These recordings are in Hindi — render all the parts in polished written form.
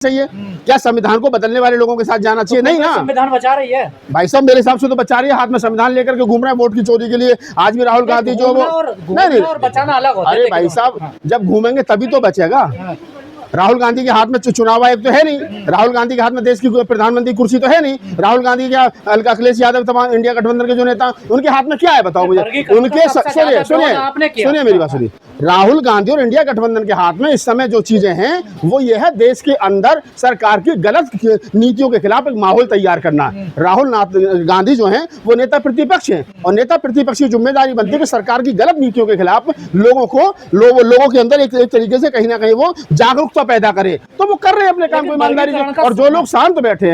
चाहिए क्या? संविधान को बदलने वाले लोगों के साथ जाना चाहिए? नहीं ना, संविधान बचा रही है भाई साहब, मेरे हिसाब से तो बचा रही है। हाथ में संविधान लेकर के घूम रहा है वोट की चोरी के लिए। आज भी राहुल गांधी जो वो नहीं और बचाना अलग होता है। अरे भाई साहब, जब घूमेंगे तभी तो बचेगा। राहुल गांधी के हाथ में चुनाव आयोग तो है नहीं, राहुल गांधी के हाथ में देश की प्रधानमंत्री कुर्सी तो है नहीं, राहुल गांधी क्या अखिलेश यादव तमाम इंडिया गठबंधन के जो नेता उनके हाथ में क्या है बताओ मुझे? उनके सुनिए मेरी बात सुनिए, राहुल गांधी और इंडिया गठबंधन के हाथ में इस समय जो चीजें हैं वो ये है देश के अंदर सरकार की गलत नीतियों के खिलाफ एक माहौल तैयार करना। राहुल गांधी जो हैं वो नेता प्रतिपक्ष हैं और नेता प्रतिपक्ष की जिम्मेदारी बनती है कि सरकार की गलत नीतियों के खिलाफ लोगों के अंदर एक तरीके से कहीं ना कहीं वो जागरूकता पैदा करे। तो वो कर रहे हैं अपने काम को ईमानदारी से। और जो लोग शांत बैठे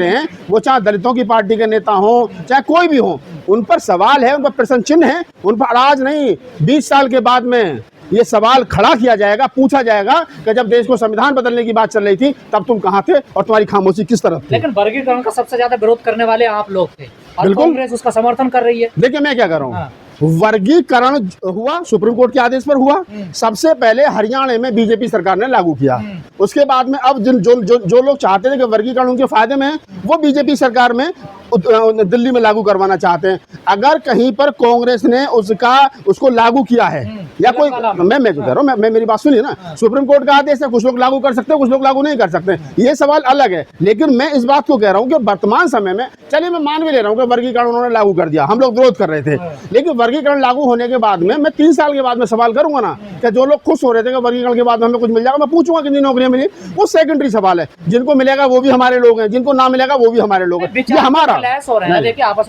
हैं वो चाहे दलितों की पार्टी के नेता हो चाहे कोई भी हो, उन पर सवाल है, उन पर प्रश्न चिन्ह है। उन पर आज नहीं 20 साल के बाद में ये सवाल खड़ा किया जाएगा, पूछा जाएगा कि जब देश को संविधान बदलने की बात चल रही थी तब तुम कहां थे और तुम्हारी खामोशी किस तरफ थी? लेकिन वर्गीकरण का सबसे ज्यादा विरोध करने वाले आप लोग थे और कांग्रेस उसका समर्थन कर रही है। देखिए मैं क्या कर रहा हूँ, वर्गीकरण हुआ सुप्रीम कोर्ट के आदेश पर हुआ। सबसे पहले हरियाणा में बीजेपी सरकार ने लागू किया। उसके बाद में अब जो लोग चाहते थे कि वर्गीकरण उनके फायदे में है वो बीजेपी सरकार में दिल्ली में लागू करवाना चाहते हैं। अगर कहीं पर कांग्रेस ने उसको लागू किया है या कोई मैं जो कह रहा हूँ, मैं मेरी बात सुनिए ना, सुप्रीम कोर्ट का आदेश है, कुछ लोग लागू कर सकते हैं, कुछ लोग लागू नहीं कर सकते, ये सवाल अलग है। लेकिन मैं इस बात को कह रहा हूँ कि वर्तमान समय में, चलिए मैं मान भी ले रहा हूँ कि वर्गीकरण उन्होंने लागू कर दिया, हम लोग विरोध कर रहे थे, लेकिन वर्गीकरण लागू होने के बाद में मैं 3 साल के बाद में सवाल करूंगा ना कि जो लोग खुश हो रहे थे कि वर्गीकरण के बाद में हमें कुछ मिल जाएगा, मैं पूछूंगा कितनी नौकरियां मिली, वो सेकेंडरी सवाल है। जिनको मिलेगा वो भी हमारे लोग हैं, जिनको ना मिलेगा वो भी हमारे लोग हैं। ये हमारा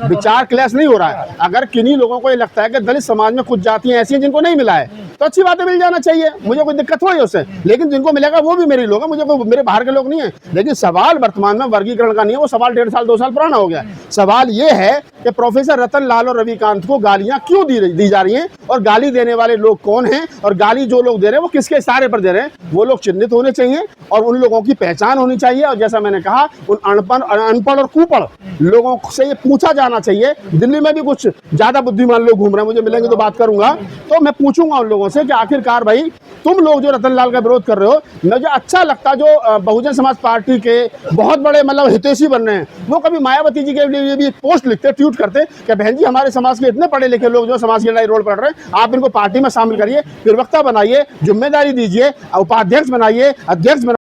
विचार क्लैश नहीं हो रहा है। अगर किन्हीं लोगों को ये लगता है कि दलित समाज में कुछ जातियां ऐसी हैं जिनको नहीं मिला है तो अच्छी बात है, मिल जाना चाहिए, मुझे कोई दिक्कत थोड़ी उससे। लेकिन जिनको मिलेगा वो भी मेरे लोग हैं, मुझे कोई मेरे बाहर के लोग नहीं है। लेकिन सवाल वर्तमान में वर्गीकरण का नहीं है, वो सवाल 1.5 साल 2 साल पुराना हो गया। सवाल ये है कि प्रोफेसर रतन लाल और रविकांत को गालियां क्यों दी जा रही हैं और गाली देने वाले लोग कौन हैं और गाली जो लोग दे रहे हैं वो किसके इशारे पर दे रहे हैं, वो लोग चिन्हित होने चाहिए और उन लोगों की पहचान होनी चाहिए। और जैसा मैंने कहा, उन अनपढ़ और कुपढ़ लोगों से ये पूछा जाना चाहिए। दिल्ली में भी कुछ ज्यादा बुद्धिमान लोग घूम रहे हैं, मुझे मिलेंगे तो बात करूंगा, तो मैं पूछूंगा उन लोगों से कि आखिरकार भाई तुम लोग जो रतन लाल का विरोध कर रहे हो, मुझे अच्छा लगता जो बहुजन समाज पार्टी के बहुत बड़े मतलब हितैषी बन रहे हैं, वो कभी मायावती जी के लिए भी एक पोस्ट लिखते, ट्वीट करते कि बहन जी हमारे समाज के इतने पढ़े लिखे लोग जो समाज के लड़ाई रोड पड़ रहे हैं, आप इनको पार्टी में शामिल करिए, प्रवक्ता बनाइए, जिम्मेदारी दीजिए, उपाध्यक्ष बनाइए, अध्यक्ष बनाइए।